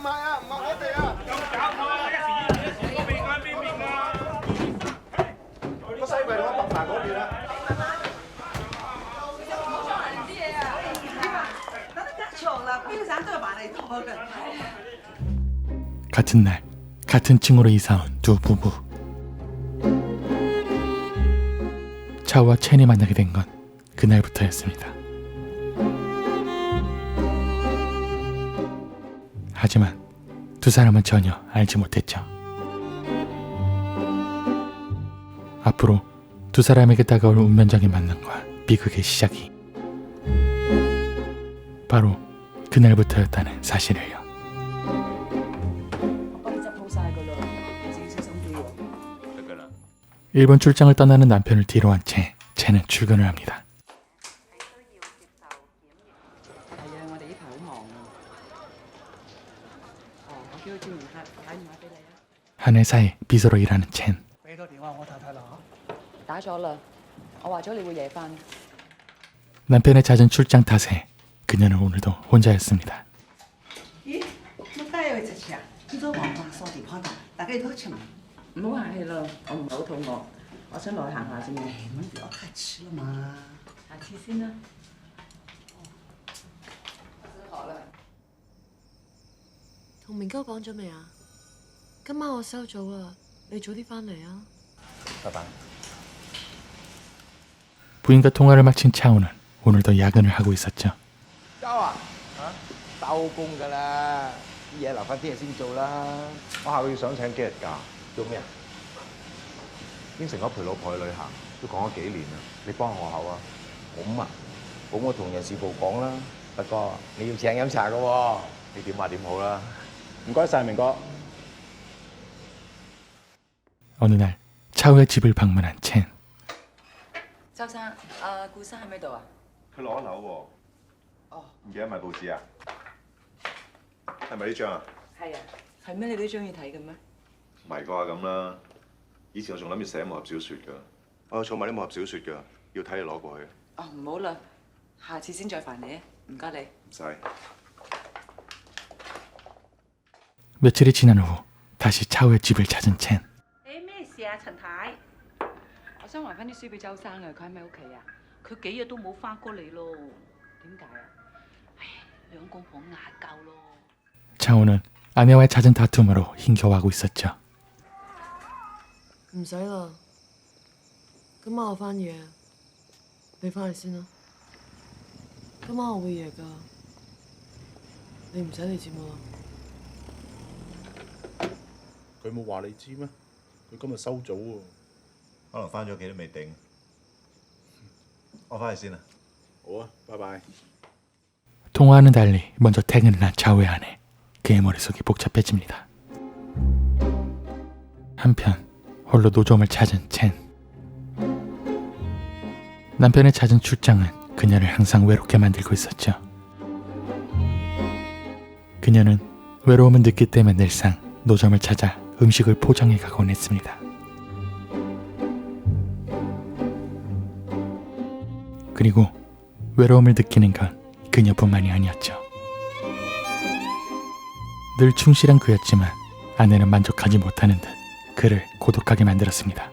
買啊，唔係我哋啊！有搞錯啊！一時未啱邊邊啊！個西櫃同我白牌嗰邊啊！같은 날, 같은 층으로 이사온 두 부부. 차오와 첸이 만나게 된 건 그날부터였습니다. 하지만 두 사람은 전혀 알지 못했죠. 앞으로 두 사람에게 다가올 운명적인 만남과 비극의 시작이 바로 그날부터였다는 사실을요. 일본 출장을 떠나는 남편을 뒤로 한 채 첸은 출근을 합니다. 한 회사의 비서로 일하는 첸. 남편의 잦은 출장 탓에 그녀는 오늘도 혼자였습니다.同明哥講咗未啊？今晚我收早啊，你早啲翻嚟啊！ 부인과 통화를 마친 차오는 오늘도 야근을 하고 있었죠. 周啊，收工㗎啦，啲嘢留翻聽日先做啦。我下個月想請幾日假，做咩啊？應承咗陪老婆去旅行，都講咗幾年啦，你幫下我口啊！咁啊，咁我同人事部講啦。不過你要請飲茶㗎喎，你點話點好啦？唔該晒，明哥。 어느 날 차오의 집을 방문한 첸. 周生，顧生喺咪度啊？佢攞樓喎。哦。唔記得買報紙啊？係咪呢張啊？係啊。係咩？你都中意睇嘅咩？唔係啩咁啦。以前我仲諗住寫武俠小説㗎。我有儲埋啲武俠小説㗎，要睇就攞過去。哦，唔好啦，下次先再煩你啊！唔該你。唔使。 며칠이 지난 후 다시 차오의 집을 찾은 첸. 咩事啊，陳太？我想還翻啲書俾周生啊，佢喺咪屋企啊？佢幾日都冇翻過嚟咯。點解啊？唉，兩公婆嗌交咯。 차오는 아내와의 잦은 다툼으로 힘겨워하고 있었죠. 唔使啦，今晚我翻夜，你翻嚟先啦。今晚我會夜㗎，你唔使嚟接我啦。 佢冇話你知咩？佢今日收早喎，可能翻咗屋企都未定。我翻去先啦。好啊，拜拜。 통화와는 달리 먼저 퇴근을 한 차오의 아내. 그의 머릿속이 복잡해집니다. 한편 홀로 노점을 찾은 첸. 남편의 잦은 출장은 그녀를 항상 외롭게 만들고 있었죠. 그녀는 외로움을 느낄 때면 늘상 노점을 찾아 음식을 포장해 가곤 했습니다. 그리고 외로움을 느끼는 건 그녀뿐만이 아니었죠. 늘 충실한 그였지만 아내는 만족하지 못하는 듯 그를 고독하게 만들었습니다.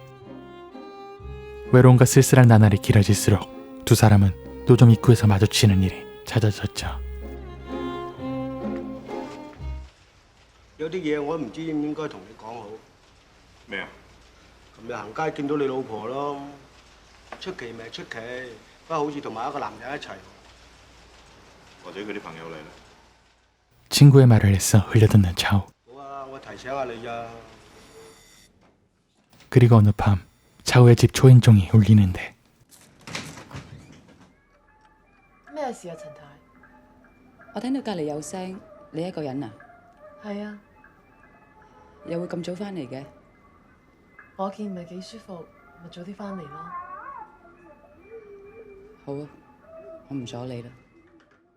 외로움과 쓸쓸한 나날이 길어질수록 두 사람은 노점 입구에서 마주치는 일이 잦아졌죠. 有啲嘢我唔知應唔應該同你講好。咩啊？琴日行街見到你老婆咯，出奇咪出奇，不過好似同埋一個男人一齊。或者佢啲朋友嚟咧？ 친구의 말을 애써 흘려듣는 차오. 好啊，我提醒下你咋。 그리고 어느 밤 차오의 집 초인종이 울리는데 咩事啊，陳太？我聽到隔離有聲，你一個人啊？係啊，又會咁早翻嚟嘅？我見唔係幾舒服，咪早啲翻嚟咯。好啊，我唔阻你啦。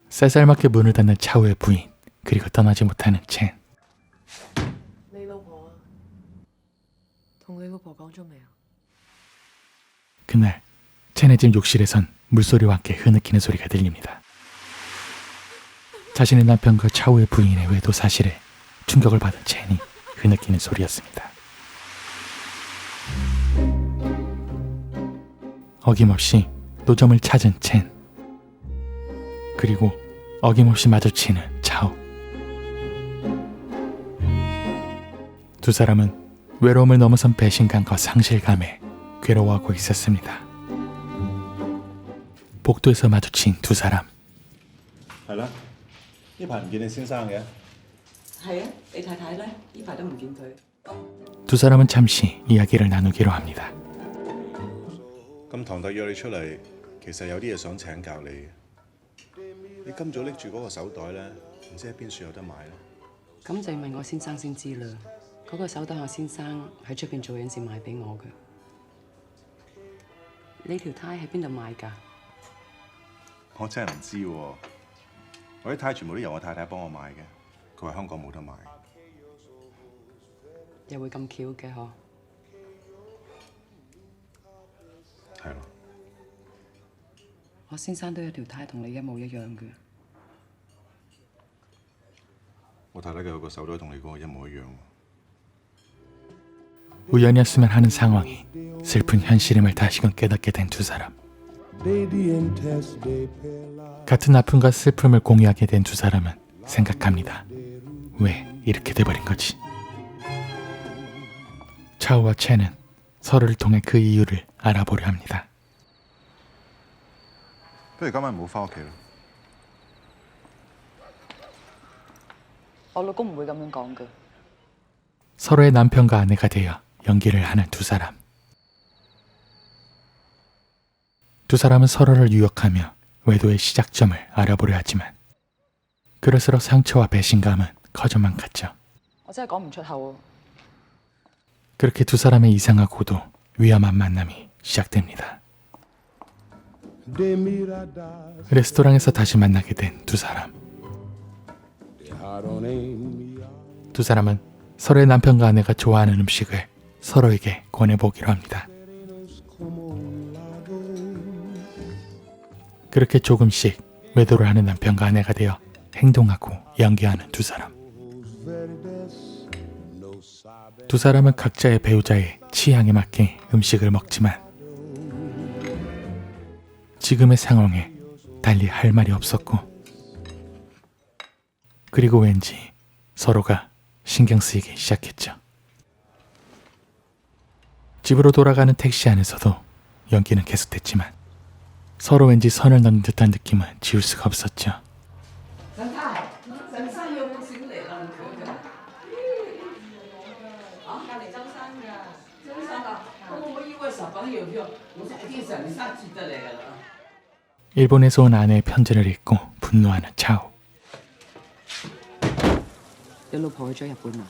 쌀쌀맞게 문을 닫는 차오의 부인. 그리고 떠나지 못하는 첸. 你老婆啊？同你老婆講咗未啊？ 그날 첸의 집 욕실에선 물소리와 함께 흐느끼는 소리가 들립니다. 자신의 남편과 차오의 부인의 외도 사실에 충격을 받은 첸이 흐느끼는 소리였습니다. 어김없이 노점을 찾은 첸. 그리고 어김없이 마주치는 차오. 두 사람은 외로움을 넘어선 배신감과 상실감에 괴로워하고 있었습니다. 복도에서 마주친 두 사람. 係啦，呢排唔見你先生嘅。係啊，你太太咧？呢排都唔見佢。 두 사람은 잠시 이야기를 나누기로 합니다. 咁堂弟約你出嚟，其實有啲嘢想請教你嘅。你今早拎住嗰個手袋咧，唔知喺邊處有得買咧？咁就要問我先生先知啦。嗰個手袋我先生喺出邊做嘢時買俾我嘅。你條呔喺邊度買㗎？我真係唔知喎，我啲呔全部都由我太太幫我買嘅，佢話香港冇得買。又會咁巧嘅嗬？係咯，我先生都有條呔同你一模一樣嘅。我太太嘅個手袋同你嗰個一模一樣。 우연이었으면 하는 상황이 슬픈 현실임을 다시금 깨닫게 된 두 사람. 같은 아픔과 슬픔을 공유하게 된 두 사람은 생각합니다. 왜 이렇게 돼버린 거지? 차오와 첸은 서로를 통해 그 이유를 알아보려 합니다. 不如今晚唔好翻屋企啦。 我老公唔會咁樣講嘅。 서로의 남편과 아내가 되어 연기를 하는 두 사람. 두 사람은 서로를 유혹하며 외도의 시작점을 알아보려 하지만 그럴수록 상처와 배신감은 커져만 갔죠. 我真係講唔出口。 그렇게 두 사람의 이상하고도 위험한 만남이 시작됩니다. 레스토랑에서 다시 만나게 된 두 사람. 두 사람은 서로의 남편과 아내가 좋아하는 음식을 서로에게 권해보기로 합니다. 그렇게 조금씩 외도를 하는 남편과 아내가 되어 행동하고 연기하는 두 사람. 두 사람은 각자의 배우자의 취향에 맞게 음식을 먹지만 지금의 상황에 달리 할 말이 없었고 그리고 왠지 서로가 신경 쓰이기 시작했죠. 집으로 돌아가는 택시 안에서도 연기는 계속됐지만 서로 왠지 선을 넘는 듯한 느낌은 지울 수가 없었죠. 일본에서 온 아내의 편지를 읽고 분노하는 차오. 你老婆去咗日本啊？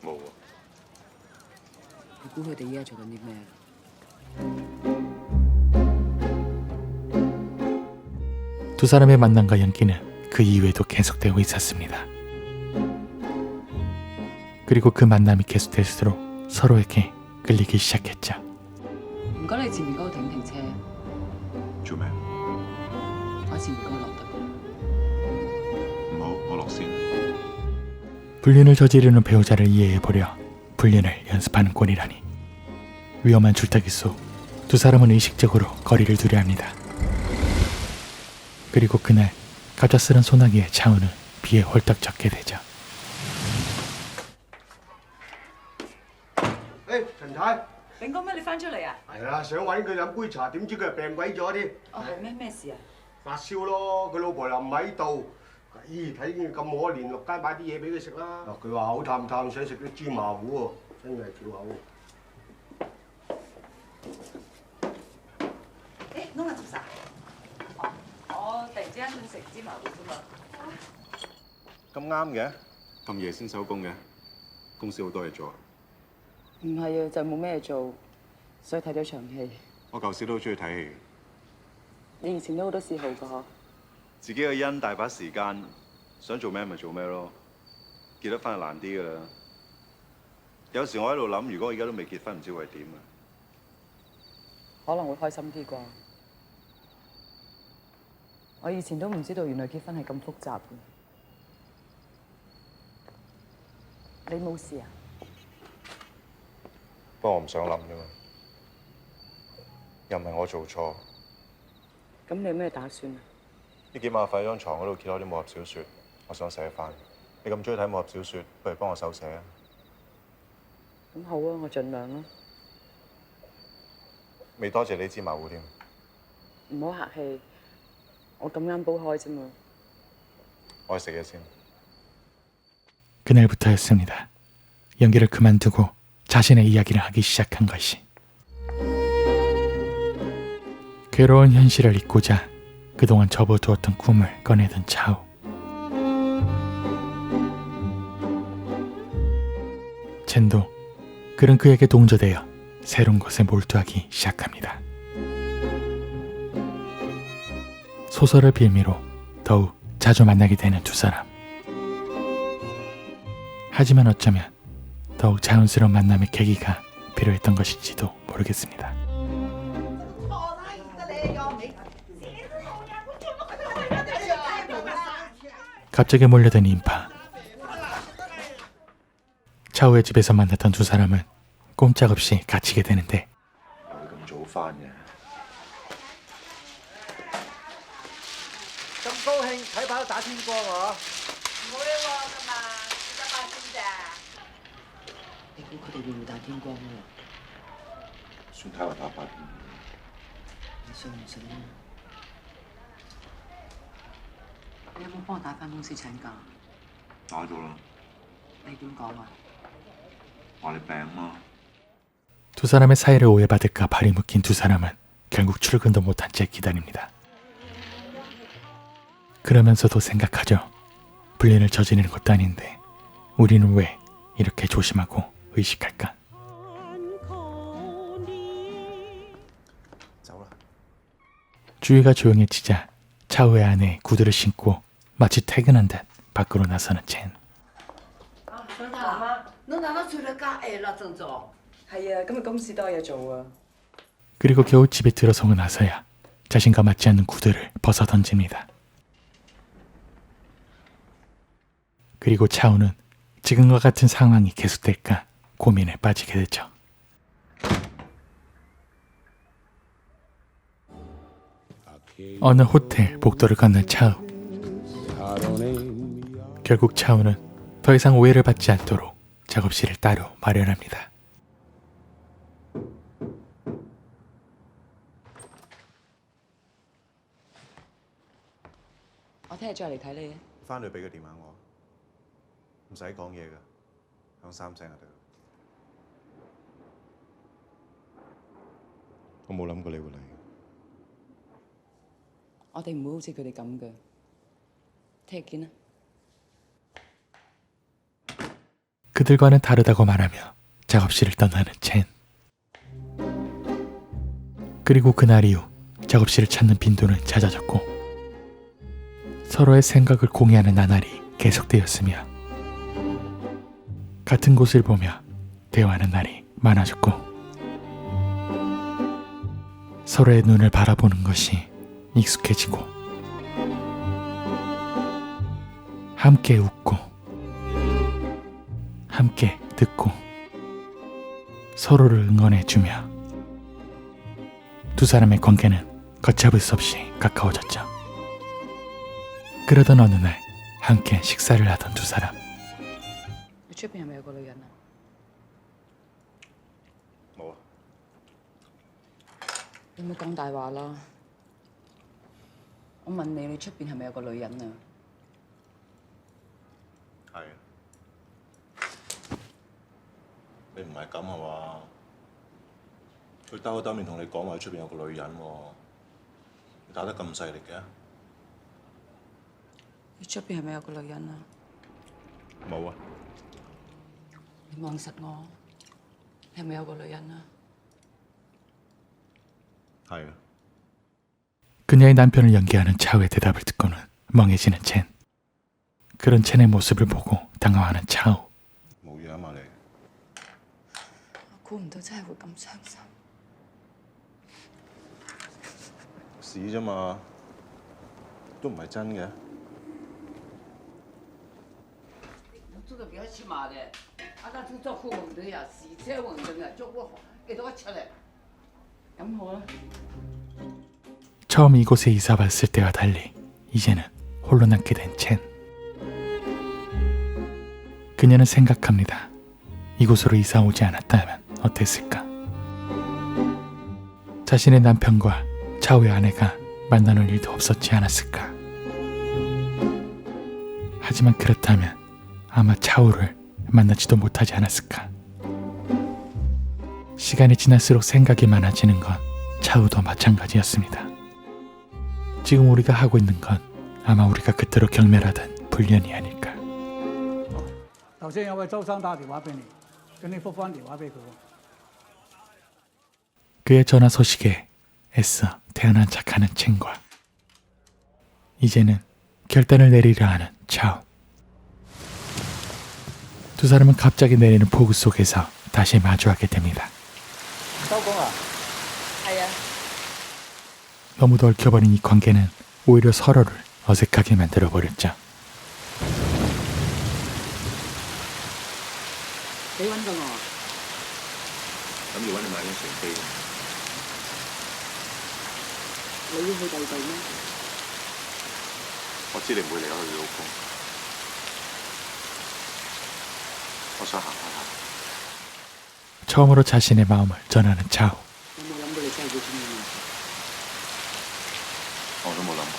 冇喎。你估佢哋依家做緊啲咩？ 두 사람의 만남과 연기는 그 이후에도 계속되고 있었습니다. 그리고 그 만남이 계속될수록 서로에게 끌리기 시작했죠. 唔該，你前面嗰個停停車，做咩？我前面嗰個落得。唔好，我落先。 불륜을 저지르는 배우자를 이해해보려 불륜을 연습하는 꼴이라니. 위험한 줄타기 속 두 사람은 의식적으로 거리를 두려 합니다. 그리고 그날 갑작스런 소나기에 차오는 비에 홀딱 젖게 되죠. 誒，陳太，炳哥咩？你翻出嚟啊？係啦，想揾佢飲杯茶，點知佢係病鬼咗添。哦，係咩事啊？發燒咯，佢老婆又唔喺度。咦，睇見佢咁可憐，落街買啲嘢俾佢食啦。佢話口淡淡，想食啲芝麻糊喎，真係翹口。誒，攞嚟做啥？我突然之間想食芝麻糊啫嘛。咁啱嘅，咁夜先收工嘅，公司好多嘢做。唔係啊，就冇咩做，所以睇咗場戲。我舊時都好中意睇戲，你以前都好多嗜好㗎嗬。自己嘅恩大把時間，想做咩咪做咩咯。結得婚就難啲㗎啦。有時我喺度諗，如果我而家都未結婚，唔知會係點啊。可能會開心啲啩。我以前都唔知道原來結婚係咁複雜嘅。你冇事啊？不過我唔想諗啫嘛，又唔係我做錯。咁你有咩打算啊？呢幾晚瞓喺張床嗰度揭開啲武俠小説，我想寫翻。你咁中意睇武俠小説，不如幫我手寫啊！咁好啊，我盡量啦。未多謝你芝麻糊添。唔好客氣，我咁啱煲開啫嘛。我去食嘢先。 그날부터였습니다. 연기를 그만두고 자신의 이야기를 하기 시작한 것이. 괴로운 현실을 잊고자 그동안 접어두었던 꿈을 꺼내던 차우. 첸도 그런 그에게 동조되어 새로운 것에 몰두하기 시작합니다. 소설을 빌미로 더욱 자주 만나게 되는 두 사람. 하지만 어쩌면 더욱 자연스러운 만남의 계기가 필요했던 것일지도 모르겠습니다. 갑자기 몰려든 인파. 차우의 집에서 만났던 두 사람은 꼼짝없이 갇히게 되는데 咁早翻嘅？咁高興睇怕都打天光啊！唔會喎，今晚得8點咋？你估佢哋會唔會打天光啊？算睇下打8點。你信唔信啊？你有冇幫我打返公司請假？打咗啦。你點講啊？話你病嘛？ 두 사람의 사이를 오해받을까 발이 묶인 두 사람은 결국 출근도 못한 채 기다립니다. 그러면서도 생각하죠. 불륜을 저지르는 것도 아닌데 우리는 왜 이렇게 조심하고 의식할까? 走啦。 주위가 조용해지자 차우의 아내 구두를 신고 마치 퇴근한 듯 밖으로 나서는 첸. 侬哪能穿得介晏啦，郑总？係啊，今日公司多嘢做啊。 그리고 겨우 집에 들어서고 나서야 자신과 맞지 않는 구두를 벗어 던집니다. 그리고 차우는 지금과 같은 상황이 계속될까 고민에 빠지게 되죠. 어느 호텔 복도를 건넌 차우. 결국 차우는 더 이상 오해를 받지 않도록 작업실을 따로 마련합니다. 我聽日再嚟睇你啊。翻去俾個電話我，唔使講嘢㗎，響3聲就得。我冇諗過你會嚟。我哋唔會好似佢哋咁嘅。聽日見啦。 그들과는 다르다고 말하며 작업실을 떠나는 첸. 그리고 그날 이후 작업실을 찾는 빈도는 잦아졌고 서로의 생각을 공유하는 나날이 계속되었으며 같은 곳을 보며 대화하는 날이 많아졌고 서로의 눈을 바라보는 것이 익숙해지고 함께 웃고 함께 듣고 서로를 응원해주며 두 사람의 관계는 걷잡을 수 없이 가까워졌죠. 그러던 어느 날 함께 식사를 하던 두 사람. 你出邊係咪有個女人啊？冇啊。你冇講大話啦！我問你，你出邊係咪有個女人啊？係啊。你唔係咁啊嘛？佢兜口兜面同你講話出邊有個女人喎，你打得咁細力嘅？你出邊係咪有個女人啊？冇啊。你望實我，你係咪有個女人啊？係啊。 그녀의 남편을 연기하는 차우의 대답을 듣고는 멍해지는 첸. 그런 첸의 모습을 보고 당황하는 차우. 冇嘢啊嘛你。我估唔到真係會咁傷心。屎啫嘛，都唔係真嘅。做得比较起码的，那做做好运动呀，洗车运动啊，做不好，给到吃嘞。咁好啦。 처음 이곳에 이사 왔을 때와 달리 이제는 홀로 남게 된 첸. 그녀는 생각합니다. 이곳으로 이사 오지 않았다면 어땠을까? 자신의 남편과 차우의 아내가 만나는 일도 없었지 않았을까? 하지만 그렇다면 아마 차우를 만나지도 못하지 않았을까? 시간이 지날수록 생각이 많아지는 건 차우도 마찬가지였습니다. 지금 우리가 하고 있는 건 아마 우리가 그토록 경멸하던 불륜이 아닐까. 頭先有位周生打電話俾你，咁你覆翻電話俾佢。 그의 전화 소식에 애써 태어난 척하는 첸과 이제는 결단을 내리려 하는 차우. 두 사람은 갑자기 내리는 폭우 속에서 다시 마주하게 됩니다. 收工啊？係啊， 너무도 얽혀버린 이 관계는 오히려 서로를 어색하게 만들어버렸죠. 你揾過我？諗住揾你買張船飛。你要去第二度咩？我知你唔會離開你老公，我想行開下。 처음으로 자신의 마음을 전하는 차우. 有冇諗過你真係會中意我？我都冇諗過。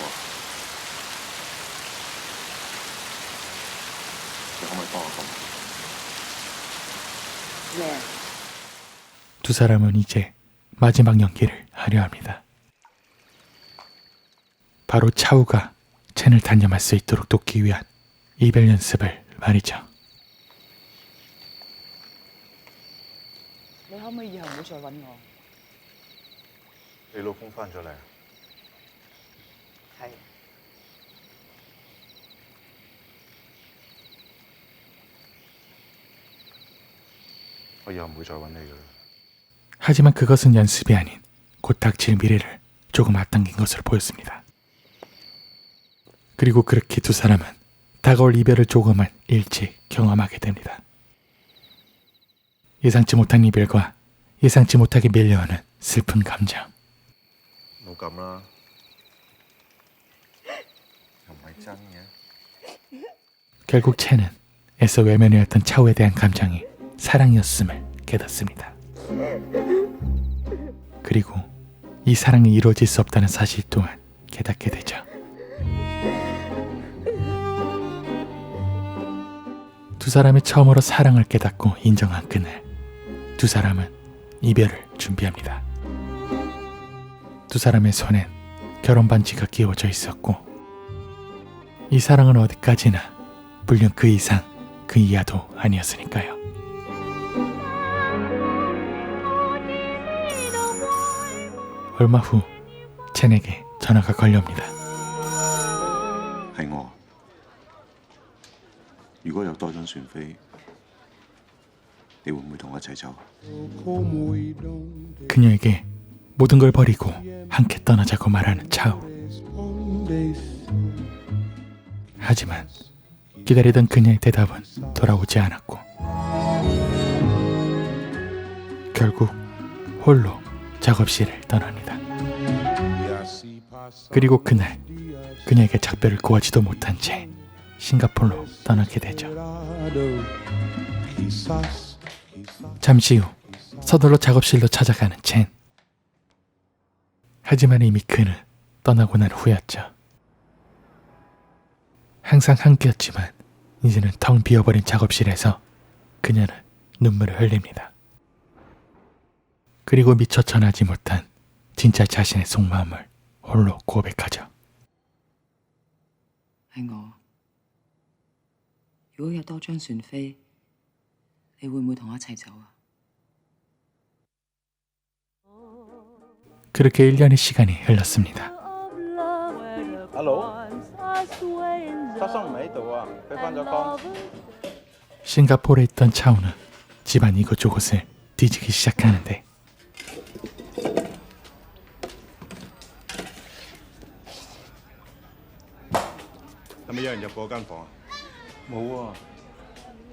你可唔可以幫我講？ 咩？ 두 사람은 이제 마지막 연기를 하려 합니다. 바로 차우가 첸을 단념할 수 있도록 돕기 위한 이별 연습을 말이죠. 你可唔可以以後唔好再揾我？你老公翻咗嚟？係。我以後唔會再揾你㗎啦。 하지만 그것은 연습이 아닌 곧 닥칠 미래를 조금 앞당긴 것으로 보였습니다. 그리고 그렇게 두 사람은 다가올 이별을 조금은 일찍 경험하게 됩니다. 예상치 못한 이별과 예상치 못하게 밀려오는 슬픈 감정. 冇咁啦，又唔係真嘅。 결국 첸은 애써 외면해왔던 차우에 대한 감정이 사랑이었음을 깨닫습니다. 그리고 이 사랑이 이루어질 수 없다는 사실 또한 깨닫게 되죠. 두 사람이 처음으로 사랑을 깨닫고 인정한 그날, 두 사람은 이별을 준비합니다. 두 사람의 손엔 결혼 반지가 끼워져 있었고, 이 사랑은 어디까지나 불륜 그 이상 그 이하도 아니었으니까요. 얼마 후 첸에게 전화가 걸려옵니다. 係我。如果有多張船飛，你會唔會同我一齊走？ 그녀에게 모든 걸 버리고 함께 떠나자고 말하는 차우. 하지만 기다리던 그녀의 대답은 돌아오지 않았고 결국 홀로 작업실을 떠납니다. 그리고 그날 그녀에게 작별을 구하지도 못한 채 싱가포르로 떠나게 되죠. 잠시 후 서둘러 작업실로 찾아가는 첸. 하지만 이미 그는 떠나고 난 후였죠. 항상 함께였지만 이제는 텅 비어버린 작업실에서 그녀는 눈물을 흘립니다. 그리고 미처 전하지 못한 진짜 자신의 속마음을 홀로 고백하죠. 係我。如果有多張船飛，你會唔會同我一齊走啊？ 그렇게 1년의 시간이 흘렀습니다. Hello，德生唔喺度啊，佢翻咗工。 싱가포르에 있던 차우는 집안 이곳저곳을 뒤지기 시작하는데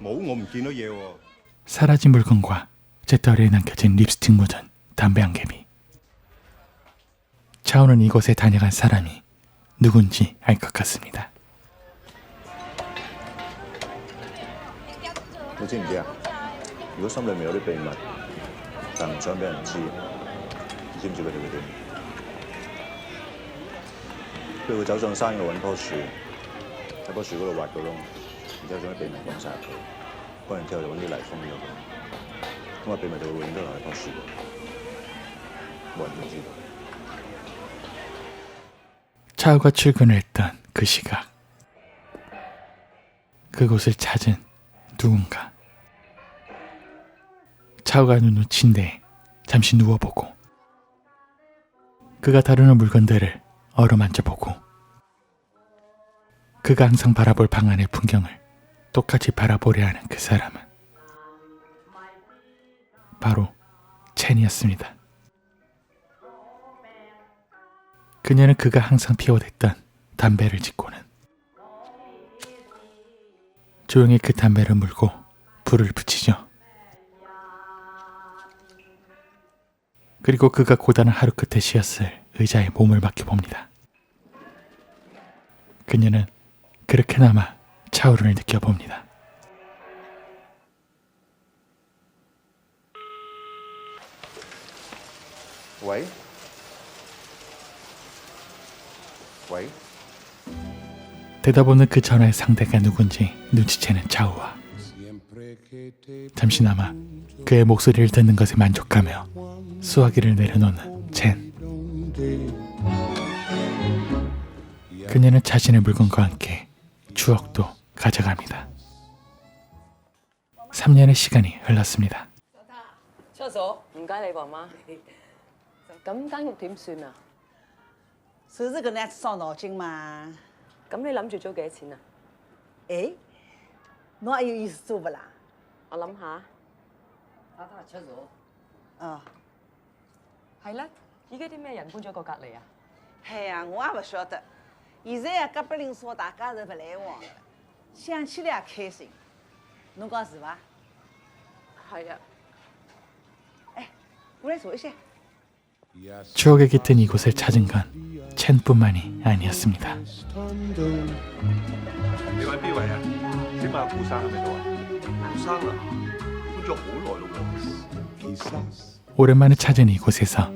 冇，我唔見到嘢喎。 사라진 물건과 잿더리에 남겨진 립스틱 묻은 담배 한 개비. 차오는 이곳에 다녀간 사람이 누군지 알 것 같습니다. 你知唔知啊？如果心裏面有啲秘密，但唔想俾人知，你知唔知佢哋會點？佢會走上山嗰度揾棵樹，喺棵樹嗰度挖個窿，然之後將啲秘密講晒入去，講完之後就揾啲泥封咗佢，咁啊秘密就會永遠都留喺棵樹度，冇人會知道。 차오가 출근을 했던 그 시각, 그곳을 찾은 누군가. 차오가 눈을 침대에 잠시 누워보고 그가 다루는 물건들을 어루만져보고 그가 항상 바라볼 방 안의 풍경을 똑같이 바라보려 하는 그 사람은 바로 첸이었습니다. 그녀는 그가 항상 피워댔던 담배를 짓고는 조용히 그 담배를 물고 불을 붙이죠. 그리고 그가 고단한 하루 끝에 쉬었을 의자에 몸을 맡겨봅니다. 그녀는 그렇게나마 차오를 느껴봅니다.喂？喂？ 대답 없는 그 전화의 상대가 누군지 눈치채는 차오와 잠시나마 그의 목소리를 듣는 것에 만족하며 수화기를 내려놓는 첸. 그녀는 자신의 물건과 함께 추억도 가져갑니다. 3년의 시간이 흘렀습니다. 厕所，唔該你，婆媽。咁間屋點算啊？是這個呢，傷腦筋嘛。咁你諗住租幾多錢啊？誒，我還有意思租不啦？我諗下。打打廁所。哦，係啦，而家啲咩人搬咗過隔離啊？係啊，我也不曉得。現在啊，隔壁鄰舍大家都不來往了，想起來也開心。侬講是吧？係啊。 過來坐一下。 추억에 깃든 이곳을 찾은 건 첸뿐만이 아니었습니다. 你揾邊位啊？請問顧生喺咪度啊？顧生啊，搬咗好耐咯喎。 오랜만에 찾은 이곳에서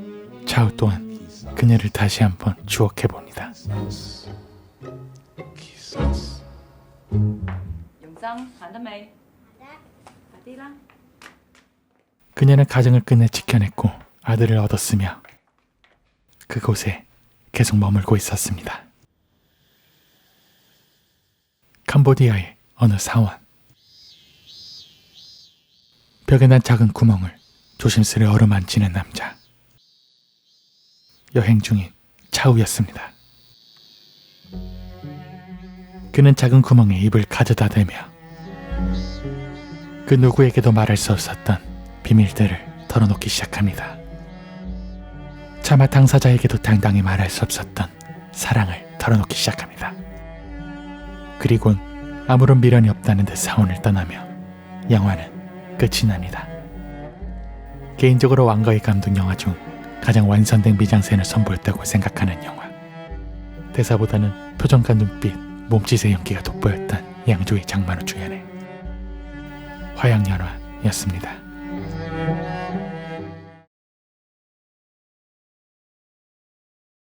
차오 또한 그녀를 다시 한번 추억해봅니다. 容生行得未？快啲啦！ 그녀는 가정을 끝내 지켜냈고 아들을 얻었으며 그곳에 계속 머물고 있었습니다. 캄보디아의 어느 사원. 벽에 난 작은 구멍을 조심스레 어루만지는 남자. 여행 중인 차우였습니다. 그는 작은 구멍에 입을 가져다 대며 그 누구에게도 말할 수 없었던 비밀들을 털어놓기 시작합니다. 차마 당사자에게도 당당히 말할 수 없었던 사랑을 털어놓기 시작합니다. 그리곤 아무런 미련이 없다는 듯 사원을 떠나며 영화는 끝이 납니다. 개인적으로 왕가의 감독 영화 중 가장 완성된 미장센을 선보였다고 생각하는 영화. 대사보다는 표정과 눈빛, 몸짓의 연기가 돋보였던 양조의 장만호 주연의 화양연화였습니다.